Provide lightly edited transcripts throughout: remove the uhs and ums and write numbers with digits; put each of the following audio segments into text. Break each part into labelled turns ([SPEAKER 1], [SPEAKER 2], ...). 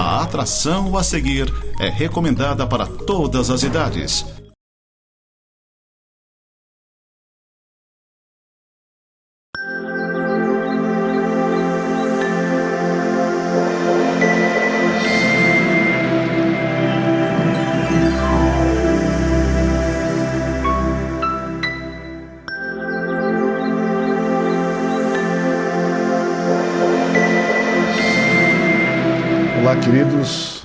[SPEAKER 1] A atração a seguir é recomendada para todas as idades.
[SPEAKER 2] Olá, queridos,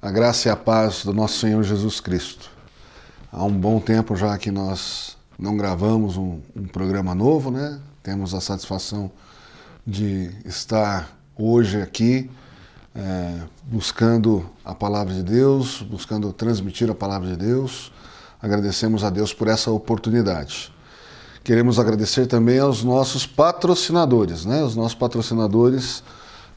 [SPEAKER 2] a graça e a paz do nosso Senhor Jesus Cristo. Há um bom tempo já que nós não gravamos um programa novo, né? Temos a satisfação de estar hoje aqui buscando a Palavra de Deus, buscando transmitir a Palavra de Deus. Agradecemos a Deus por essa oportunidade. Queremos agradecer também aos nossos patrocinadores, né? Os nossos patrocinadores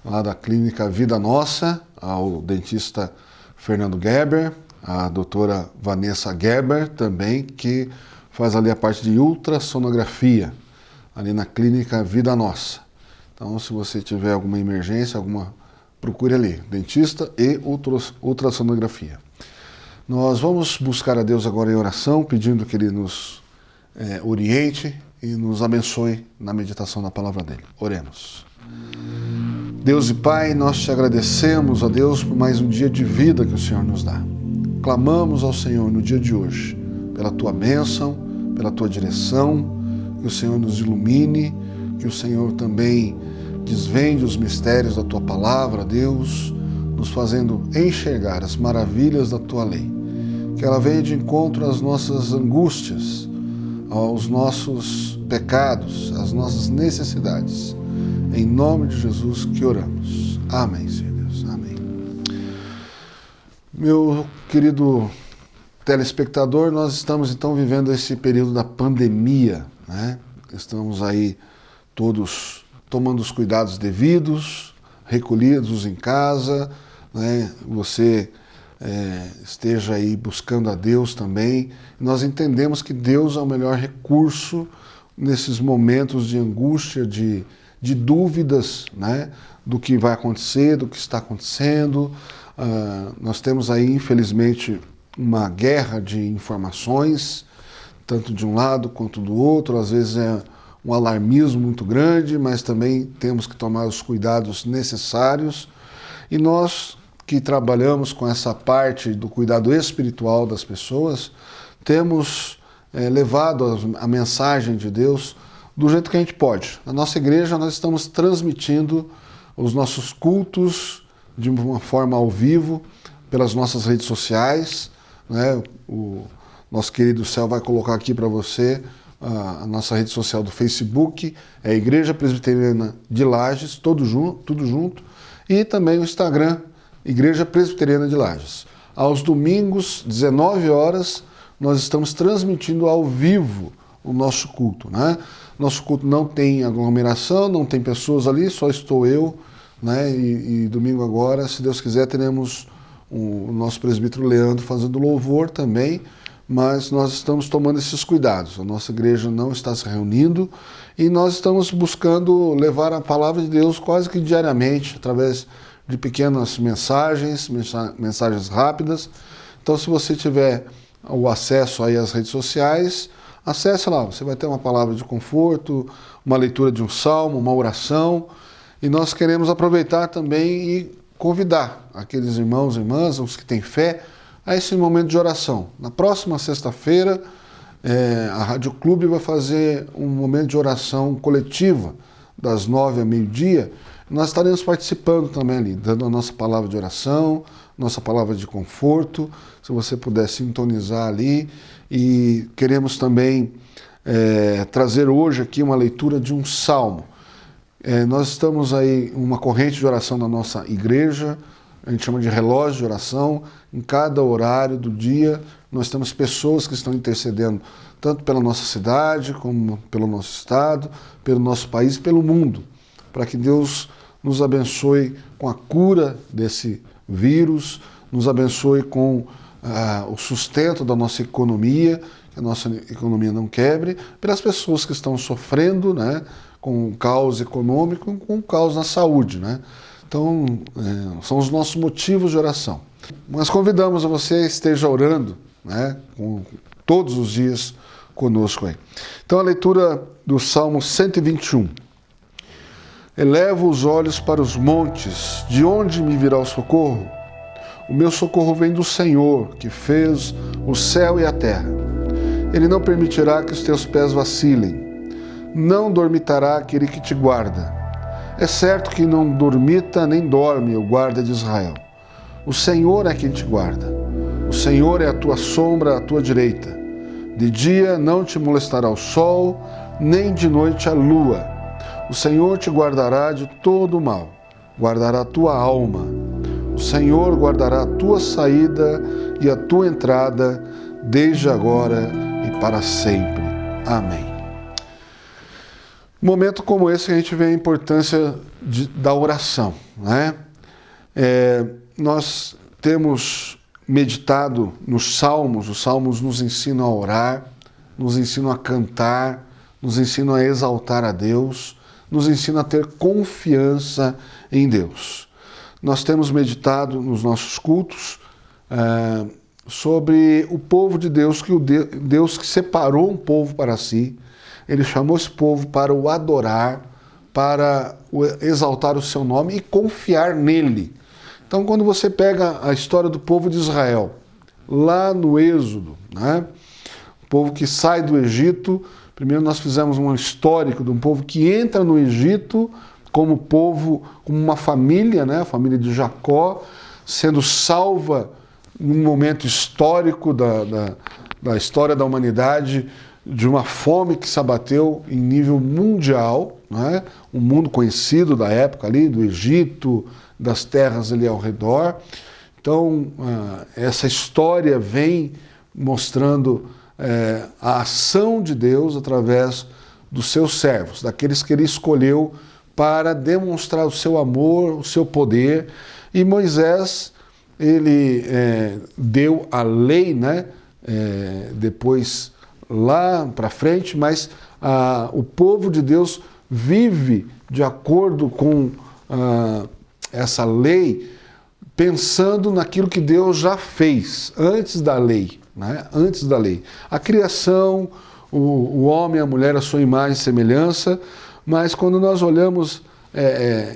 [SPEAKER 2] lá da Clínica Vida Nossa, ao dentista Fernando Geber, a doutora Vanessa Geber também, que faz ali a parte de ultrassonografia, ali na Clínica Vida Nossa. Então, se você tiver alguma emergência, procure ali, dentista e ultrassonografia. Nós vamos buscar a Deus agora em oração, pedindo que Ele nos oriente e nos abençoe na meditação da palavra dEle. Oremos. Deus e Pai, nós te agradecemos, ó Deus, por mais um dia de vida que o Senhor nos dá. Clamamos ao Senhor no dia de hoje, pela Tua bênção, pela Tua direção, que o Senhor nos ilumine, que o Senhor também desvende os mistérios da Tua palavra, Deus, nos fazendo enxergar as maravilhas da Tua lei. Que ela venha de encontro às nossas angústias, aos nossos pecados, às nossas necessidades. Em nome de Jesus que oramos. Amém, Senhor Deus. Amém. Meu querido telespectador, nós estamos então vivendo esse período da pandemia, né? Estamos aí todos tomando os cuidados devidos, recolhidos em casa, né? Você esteja aí buscando a Deus também. Nós entendemos que Deus é o melhor recurso nesses momentos de angústia, de dúvidas, né, do que vai acontecer, do que está acontecendo. Nós temos aí, infelizmente, uma guerra de informações, tanto de um lado quanto do outro. Às vezes é um alarmismo muito grande, mas também temos que tomar os cuidados necessários. E nós que trabalhamos com essa parte do cuidado espiritual das pessoas, temos levado a mensagem de Deus do jeito que a gente pode. Na nossa igreja nós estamos transmitindo os nossos cultos de uma forma ao vivo pelas nossas redes sociais, né? O nosso querido Céu vai colocar aqui para você a nossa rede social do Facebook, é Igreja Presbiteriana de Lages, tudo junto, e também o Instagram, Igreja Presbiteriana de Lages. Aos domingos, 19 horas, nós estamos transmitindo ao vivo o nosso culto, né? Nosso culto não tem aglomeração, não tem pessoas ali, só estou eu, né? E domingo agora, se Deus quiser, teremos o nosso presbítero Leandro fazendo louvor também, mas nós estamos tomando esses cuidados. A nossa igreja não está se reunindo e nós estamos buscando levar a palavra de Deus quase que diariamente, através de pequenas mensagens rápidas. Então, se você tiver o acesso aí às redes sociais, acesse lá, você vai ter uma palavra de conforto, uma leitura de um salmo, uma oração, e nós queremos aproveitar também e convidar aqueles irmãos e irmãs, os que têm fé, a esse momento de oração. Na próxima sexta-feira, a Rádio Clube vai fazer um momento de oração coletiva, das 9h ao meio-dia. Nós estaremos participando também ali, dando a nossa palavra de oração, nossa palavra de conforto, se você puder sintonizar ali. E queremos também trazer hoje aqui uma leitura de um salmo. Nós estamos aí uma corrente de oração na nossa igreja, a gente chama de relógio de oração. Em cada horário do dia nós temos pessoas que estão intercedendo, tanto pela nossa cidade, como pelo nosso estado, pelo nosso país, pelo mundo, para que Deus nos abençoe com a cura desse vírus, nos abençoe com o sustento da nossa economia, que a nossa economia não quebre, pelas pessoas que estão sofrendo, né, com o caos econômico, com o caos na saúde, né? Então, são os nossos motivos de oração. Nós convidamos a você esteja orando, né, todos os dias conosco aí. Então, a leitura do Salmo 121. Elevo os olhos para os montes, de onde me virá o socorro? O meu socorro vem do Senhor, que fez o céu e a terra. Ele não permitirá que os teus pés vacilem. Não dormitará aquele que te guarda. É certo que não dormita nem dorme o guarda de Israel. O Senhor é quem te guarda. O Senhor é a tua sombra à tua direita. De dia não te molestará o sol, nem de noite a lua. O Senhor te guardará de todo o mal, guardará a tua alma. O Senhor guardará a tua saída e a tua entrada, desde agora e para sempre. Amém. Momento como esse a gente vê a importância da oração, né? Nós temos meditado nos Salmos, os Salmos nos ensinam a orar, nos ensinam a cantar, nos ensinam a exaltar a Deus, nos ensinam a ter confiança em Deus. Nós temos meditado nos nossos cultos sobre o povo de Deus, Deus que separou um povo para si. Ele chamou esse povo para o adorar, para exaltar o seu nome e confiar nele. Então, quando você pega a história do povo de Israel, lá no Êxodo, né? O povo que sai do Egito, primeiro nós fizemos um histórico de um povo que entra no Egito como povo, como uma família, né? A família de Jacó, sendo salva num momento histórico da história da humanidade, de uma fome que se abateu em nível mundial, né? Um mundo conhecido da época ali, do Egito, das terras ali ao redor. Então, essa história vem mostrando a ação de Deus através dos seus servos, daqueles que ele escolheu para demonstrar o seu amor, o seu poder. E Moisés, ele deu a lei, né? Depois lá para frente, mas o povo de Deus vive de acordo com essa lei, pensando naquilo que Deus já fez antes da lei, né? Antes da lei. A criação, o homem e a mulher, a sua imagem e semelhança, mas quando nós olhamos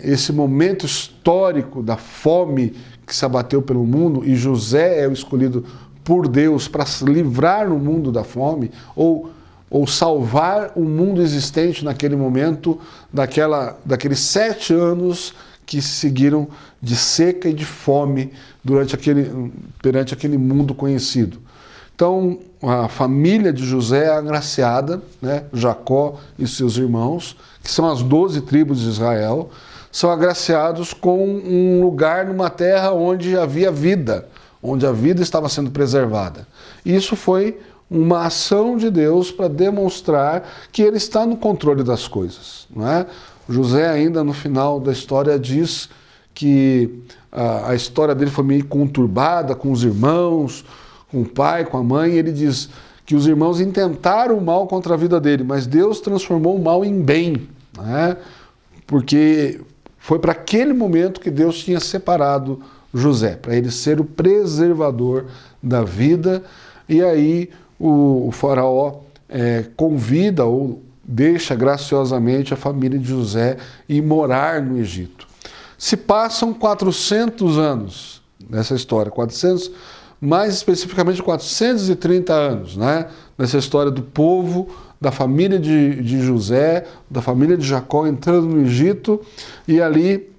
[SPEAKER 2] esse momento histórico da fome que se abateu pelo mundo, e José é o escolhido por Deus para se livrar o mundo da fome, ou salvar o mundo existente naquele momento, daqueles 7 anos que seguiram de seca e de fome perante aquele mundo conhecido. Então, a família de José é agraciada, né? Jacó e seus irmãos, que são as 12 tribos de Israel, são agraciados com um lugar numa terra onde havia vida, onde a vida estava sendo preservada. Isso foi uma ação de Deus para demonstrar que ele está no controle das coisas, não é? José ainda no final da história diz que a história dele foi meio conturbada com os irmãos, com o pai, com a mãe. Ele diz que os irmãos intentaram o mal contra a vida dele, mas Deus transformou o mal em bem, né? Porque foi para aquele momento que Deus tinha separado José, para ele ser o preservador da vida. E aí o faraó convida ou deixa graciosamente a família de José ir morar no Egito. Se passam 400 anos nessa história, 400, mais especificamente 430 anos, né? Nessa história do povo, da família de José, da família de Jacó entrando no Egito, e ali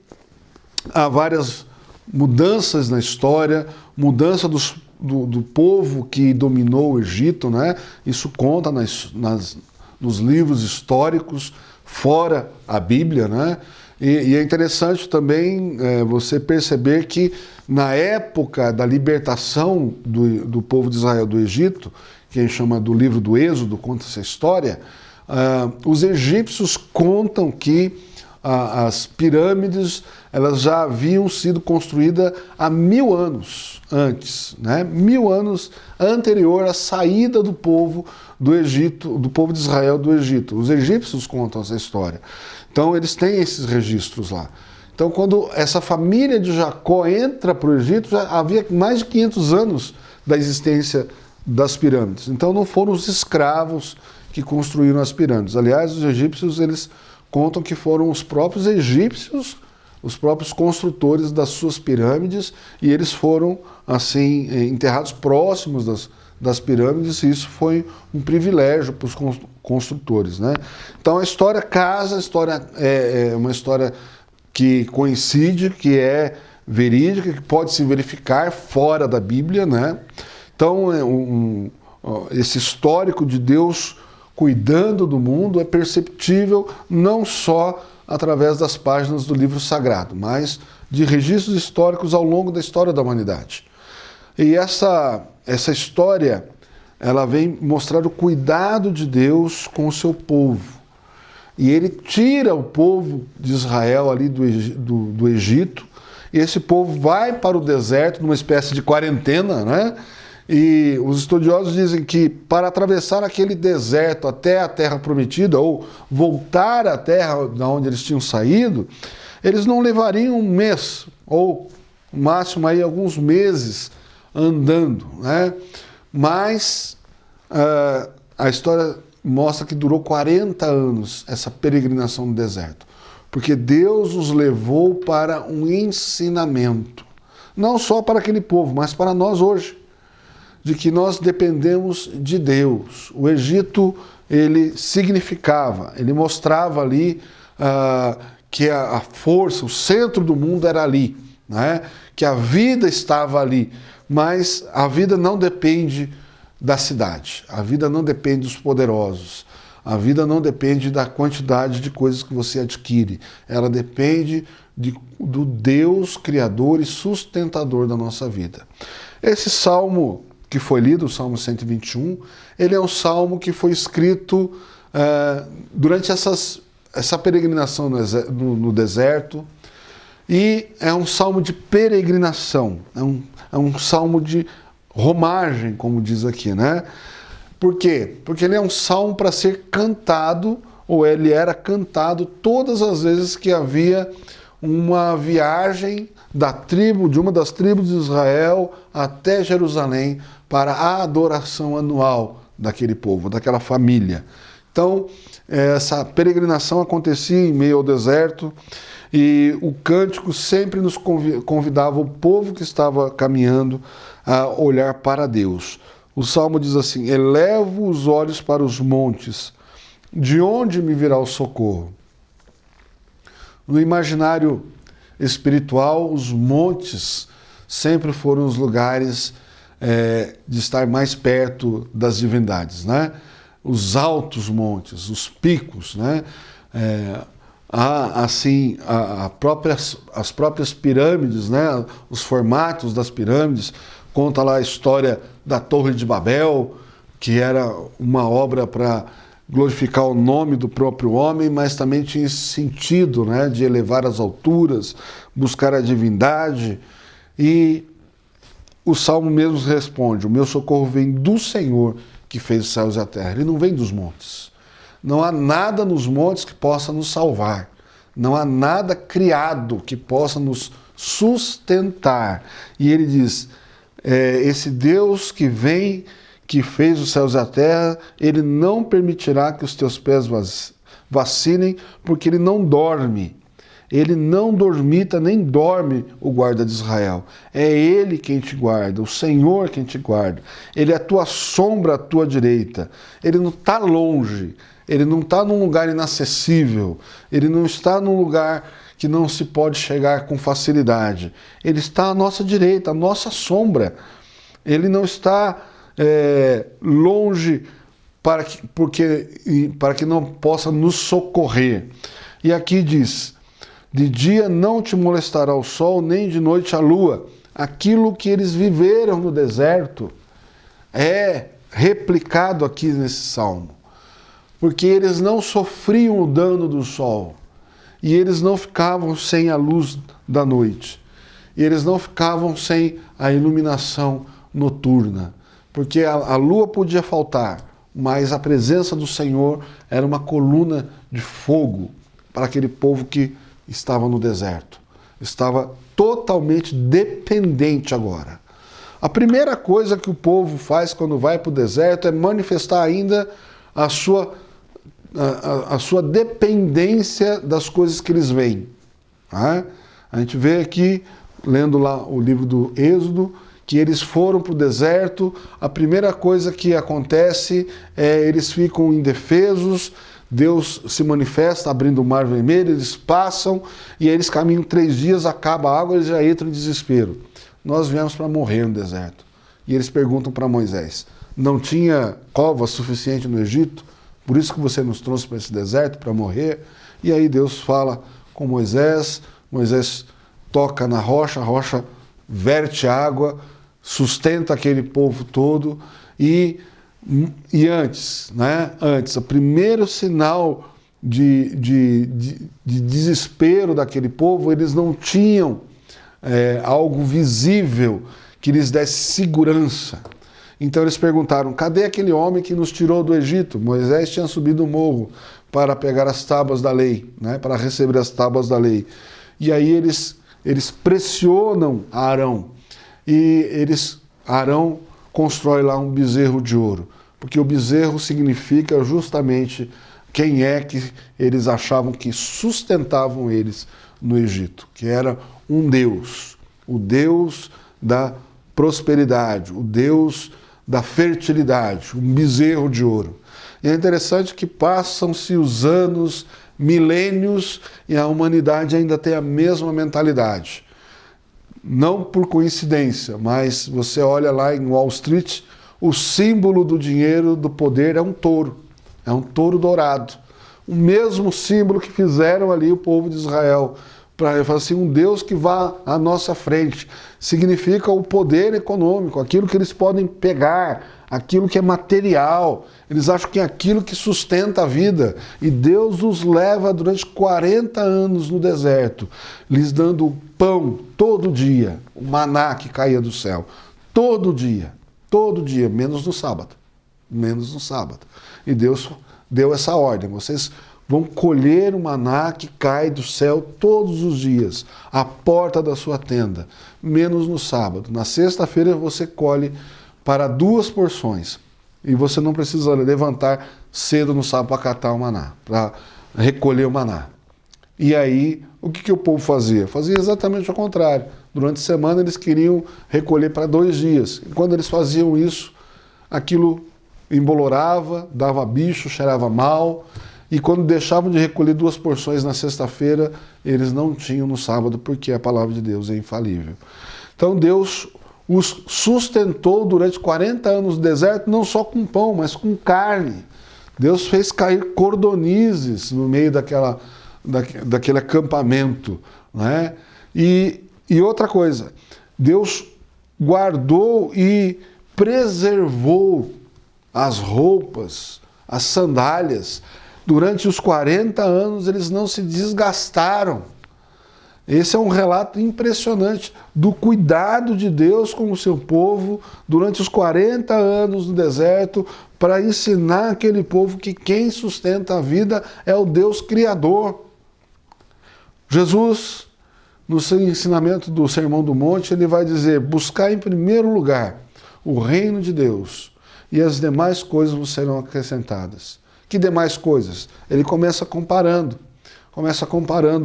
[SPEAKER 2] há várias mudanças na história, mudança do povo que dominou o Egito, né? Isso conta nos livros históricos, fora a Bíblia, né? E é interessante também você perceber que na época da libertação do povo de Israel do Egito, que a gente chama do livro do Êxodo, conta essa história, os egípcios contam que as pirâmides elas já haviam sido construídas há 1000 anos antes, né? 1000 anos anterior à saída do povo do Egito, do povo de Israel do Egito. Os egípcios contam essa história. Então eles têm esses registros lá. Então, quando essa família de Jacó entra para o Egito, já havia mais de 500 anos da existência das pirâmides. Então, não foram os escravos que construíram as pirâmides. Aliás, os egípcios, eles contam que foram os próprios egípcios, os próprios construtores das suas pirâmides, e eles foram, assim, enterrados próximos das pirâmides, e isso foi um privilégio para os construtores, né? Então, a história casa, a história é uma história que coincide, que é verídica, que pode se verificar fora da Bíblia, né? Então, esse histórico de Deus cuidando do mundo é perceptível não só através das páginas do livro sagrado, mas de registros históricos ao longo da história da humanidade. E essa história, ela vem mostrar o cuidado de Deus com o seu povo. E ele tira o povo de Israel ali do Egito, e esse povo vai para o deserto, numa espécie de quarentena, né? E os estudiosos dizem que para atravessar aquele deserto até a terra prometida, ou voltar à terra de onde eles tinham saído, eles não levariam um mês, ou no máximo aí alguns meses andando, né? Mas a história mostra que durou 40 anos essa peregrinação no deserto, porque Deus os levou para um ensinamento, não só para aquele povo, mas para nós hoje, de que nós dependemos de Deus. O Egito, ele significava, ele mostrava ali que a força, o centro do mundo era ali, né? Que a vida estava ali, mas a vida não depende da cidade, a vida não depende dos poderosos, a vida não depende da quantidade de coisas que você adquire, ela depende do Deus criador e sustentador da nossa vida. Esse salmo que foi lido, o Salmo 121, ele é um salmo que foi escrito durante essa peregrinação no deserto, e é um salmo de peregrinação, é um salmo de romagem, como diz aqui, né? Por quê? Porque ele é um salmo para ser cantado, ou ele era cantado todas as vezes que havia uma viagem de uma das tribos de Israel até Jerusalém para a adoração anual daquele povo, daquela família. Então, essa peregrinação acontecia em meio ao deserto, e o cântico sempre nos convidava o povo que estava caminhando a olhar para Deus. O salmo diz assim: elevo os olhos para os montes, de onde me virá o socorro? No imaginário espiritual, os montes sempre foram os lugares de estar mais perto das divindades, né? Os altos montes, os picos, né? As próprias pirâmides, né? Os formatos das pirâmides, conta lá a história da Torre de Babel, que era uma obra para glorificar o nome do próprio homem, mas também tinha esse sentido, né, de elevar as alturas, buscar a divindade. E o Salmo mesmo responde: o meu socorro vem do Senhor que fez os céus e a terra. Ele não vem dos montes. Não há nada nos montes que possa nos salvar. Não há nada criado que possa nos sustentar. E ele diz, esse Deus que vem, que fez os céus e a terra, ele não permitirá que os teus pés vacilem, porque ele não dorme. Ele não dormita nem dorme o guarda de Israel. É ele quem te guarda, o Senhor quem te guarda. Ele é a tua sombra à tua direita. Ele não está longe, ele não está num lugar inacessível, ele não está num lugar que não se pode chegar com facilidade. Ele está à nossa direita, à nossa sombra. Ele não está longe para que não possa nos socorrer. E aqui diz: de dia não te molestará o sol, nem de noite a lua. Aquilo que eles viveram no deserto é replicado aqui nesse salmo. Porque eles não sofriam o dano do sol. E eles não ficavam sem a luz da noite. E eles não ficavam sem a iluminação noturna. Porque a lua podia faltar, mas a presença do Senhor era uma coluna de fogo para aquele povo que estava no deserto. estava totalmente dependente agora. A primeira coisa que o povo faz quando vai para o deserto é manifestar ainda a sua dependência das coisas que eles veem. Tá? A gente vê aqui, lendo lá o livro do Êxodo, que eles foram para o deserto, a primeira coisa que acontece é eles ficam indefesos, Deus se manifesta abrindo o mar vermelho, eles passam e aí eles caminham 3 dias, acaba a água, eles já entram em desespero. Nós viemos para morrer no deserto. E eles perguntam para Moisés, não tinha cova suficiente no Egito? Por isso que você nos trouxe para esse deserto, para morrer? E aí Deus fala com Moisés, Moisés toca na rocha, a rocha verte água, sustenta aquele povo todo e antes, né? Antes, o primeiro sinal de desespero daquele povo, eles não tinham algo visível que lhes desse segurança. Então eles perguntaram, cadê aquele homem que nos tirou do Egito? Moisés tinha subido o morro para pegar as tábuas da lei, né? Para receber as tábuas da lei. E aí eles pressionam Arão e Arão constrói lá um bezerro de ouro, porque o bezerro significa justamente quem é que eles achavam que sustentavam eles no Egito, que era um Deus, o Deus da prosperidade, o Deus da fertilidade, um bezerro de ouro. E é interessante que passam-se os anos, milênios, e a humanidade ainda tem a mesma mentalidade. Não por coincidência, mas você olha lá em Wall Street, o símbolo do dinheiro, do poder é um touro dourado. O mesmo símbolo que fizeram ali o povo de Israel, para falar assim, um Deus que vá à nossa frente. Significa o poder econômico, aquilo que eles podem pegar, aquilo que é material. Eles acham que é aquilo que sustenta a vida. E Deus os leva durante 40 anos no deserto, lhes dando pão todo dia, o maná que caía do céu. Todo dia, menos no sábado. Menos no sábado. E Deus deu essa ordem, vocês vão colher o maná que cai do céu todos os dias, à porta da sua tenda, menos no sábado. Na sexta-feira você colhe para 2 porções. E você não precisa levantar cedo no sábado para catar o maná, para recolher o maná. E aí, o que o povo fazia? Fazia exatamente o contrário. Durante a semana eles queriam recolher para 2 dias. E quando eles faziam isso, aquilo embolorava, dava bicho, cheirava mal. E quando deixavam de recolher 2 porções na sexta-feira, eles não tinham no sábado, porque a palavra de Deus é infalível. Então Deus os sustentou durante 40 anos no deserto, não só com pão, mas com carne. Deus fez cair cordonizes no meio daquele acampamento, né? E outra coisa, Deus guardou e preservou as roupas, as sandálias. Durante os 40 anos eles não se desgastaram. Esse é um relato impressionante do cuidado de Deus com o seu povo durante os 40 anos no deserto, para ensinar aquele povo que quem sustenta a vida é o Deus Criador. Jesus, no seu ensinamento do Sermão do Monte, ele vai dizer, buscar em primeiro lugar o reino de Deus e as demais coisas vos serão acrescentadas. Que demais coisas? Ele começa comparando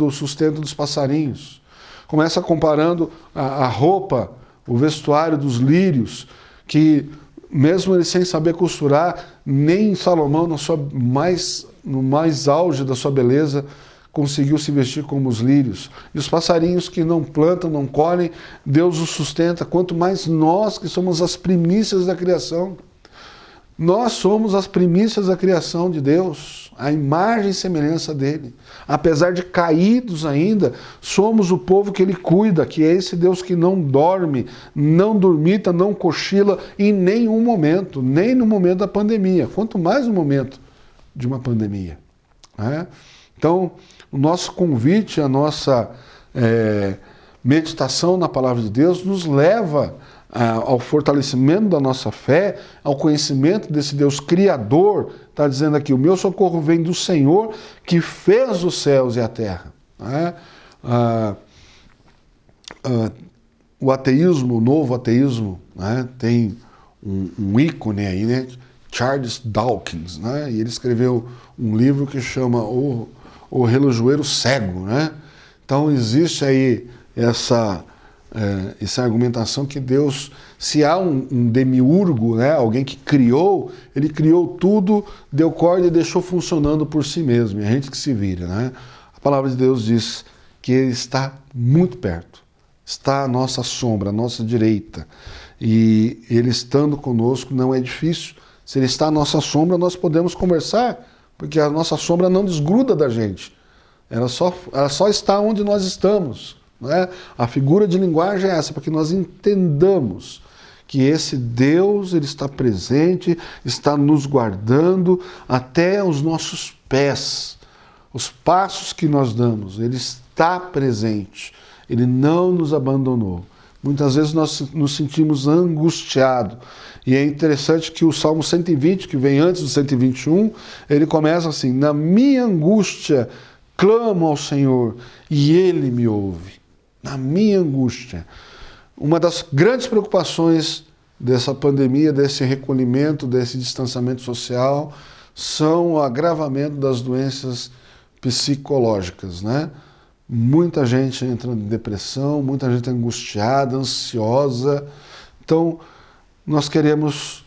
[SPEAKER 2] o sustento dos passarinhos, começa comparando a roupa, o vestuário dos lírios, que mesmo ele sem saber costurar, nem Salomão no mais auge da sua beleza conseguiu se vestir como os lírios. E os passarinhos que não plantam, não colhem, Deus os sustenta, quanto mais nós que somos as primícias da criação. Nós somos as primícias da criação de Deus, a imagem e semelhança dele. Apesar de caídos ainda, somos o povo que ele cuida, que é esse Deus que não dorme, não dormita, não cochila em nenhum momento, nem no momento da pandemia, quanto mais no momento de uma pandemia. Né? Então, o nosso convite, a nossa meditação na palavra de Deus nos leva ao fortalecimento da nossa fé, ao conhecimento desse Deus Criador. Está dizendo aqui, o meu socorro vem do Senhor que fez os céus e a terra. Né? o ateísmo, o novo ateísmo, né, tem um ícone aí, né, Charles Dawkins, né, e ele escreveu um livro que chama O Relojoeiro Cego, né? Então existe aí essa argumentação que Deus, se há um demiurgo, né, alguém que criou, ele criou tudo, deu corda e deixou funcionando por si mesmo, e a gente que se vira, né? A palavra de Deus diz que ele está muito perto, está à nossa sombra, à nossa direita, e ele estando conosco não é difícil. Se ele está à nossa sombra, nós podemos conversar, porque a nossa sombra não desgruda da gente, ela só está onde nós estamos, né? A figura de linguagem é essa, para que nós entendamos que esse Deus, ele está presente, está nos guardando até os nossos pés, os passos que nós damos, ele está presente, ele não nos abandonou. Muitas vezes nós nos sentimos angustiados, e é interessante que o Salmo 120, que vem antes do 121, ele começa assim: na minha angústia clamo ao Senhor e Ele me ouve. Na minha angústia. Uma das grandes preocupações dessa pandemia, desse recolhimento, desse distanciamento social, são o agravamento das doenças psicológicas, né? Muita gente entra em depressão, muita gente angustiada, ansiosa. Então, nós queremos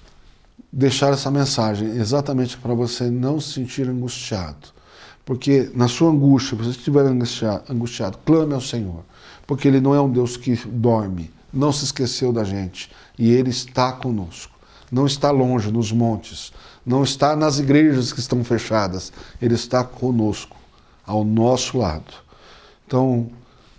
[SPEAKER 2] deixar essa mensagem exatamente para você não se sentir angustiado. Porque na sua angústia, se você estiver angustiado, clame ao Senhor. Porque Ele não é um Deus que dorme, não se esqueceu da gente. E Ele está conosco. Não está longe, nos montes. Não está nas igrejas que estão fechadas. Ele está conosco, ao nosso lado. Então,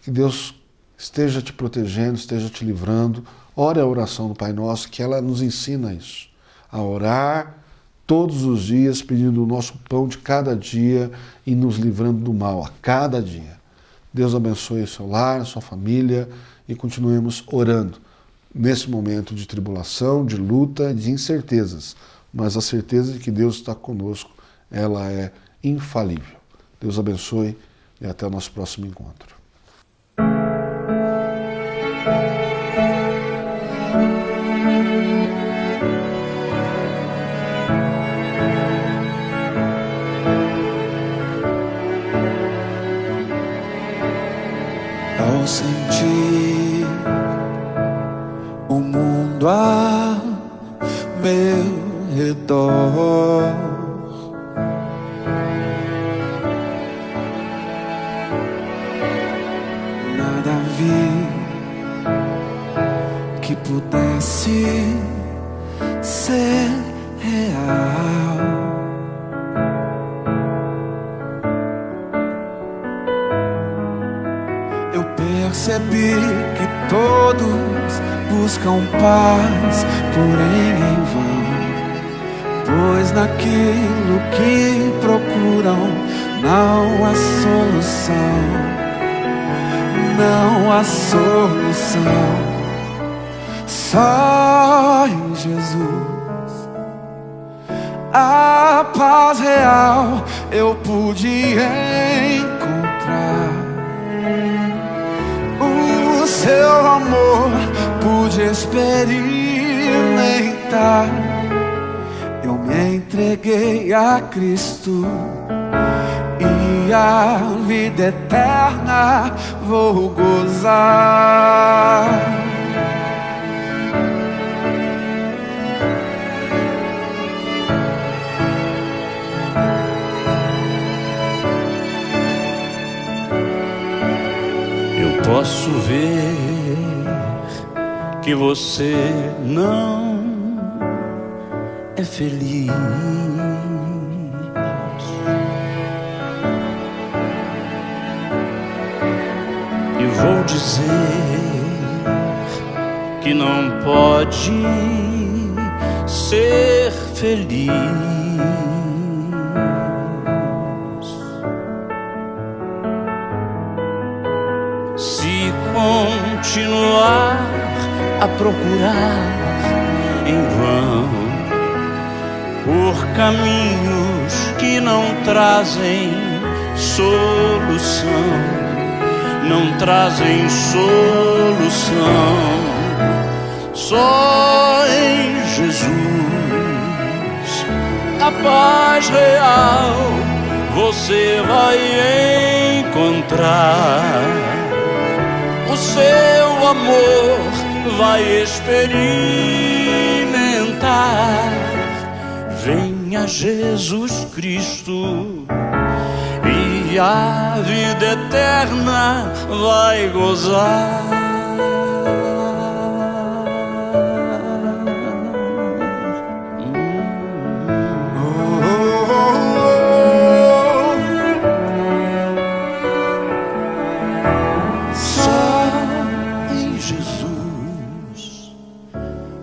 [SPEAKER 2] que Deus esteja te protegendo, esteja te livrando. Ore a oração do Pai Nosso, que ela nos ensina isso. A orar todos os dias, pedindo o nosso pão de cada dia e nos livrando do mal a cada dia. Deus abençoe o seu lar, a sua família, e continuemos orando nesse momento de tribulação, de luta, de incertezas. Mas a certeza de que Deus está conosco, ela é infalível. Deus abençoe e até o nosso próximo encontro.
[SPEAKER 3] Ao sentir o mundo a meu redor, nada vi que pudesse ser real. Percebi que todos buscam paz, porém em vão, pois naquilo que procuram não há solução, não há solução. Só em Jesus a paz real eu pude encontrar. O seu amor pude experimentar. Eu me entreguei a Cristo e a vida eterna vou gozar.
[SPEAKER 4] Posso ver que você não é feliz, e vou dizer que não pode ser feliz. Se continuar a procurar em vão por caminhos que não trazem solução, não trazem solução. Só em Jesus a paz real você vai encontrar. O seu amor vai experimentar. Venha Jesus Cristo e a vida eterna vai gozar.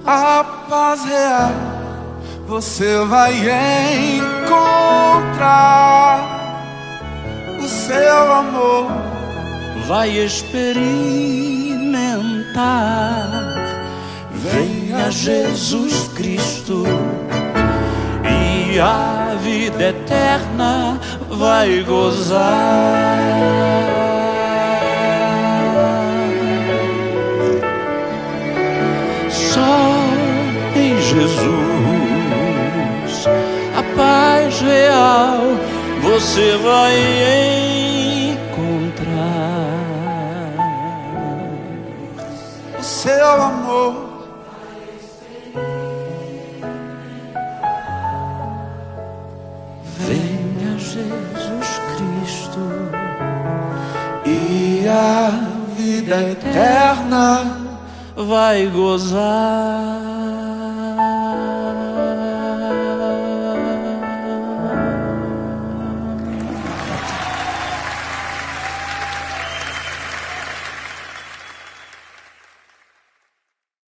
[SPEAKER 3] A paz real você vai encontrar. O seu amor
[SPEAKER 4] vai experimentar. Venha Jesus Cristo e a vida eterna vai gozar. Jesus, a paz real você vai encontrar.
[SPEAKER 3] O seu amor
[SPEAKER 4] venha Jesus Cristo
[SPEAKER 3] e a vida eterna
[SPEAKER 4] vai gozar.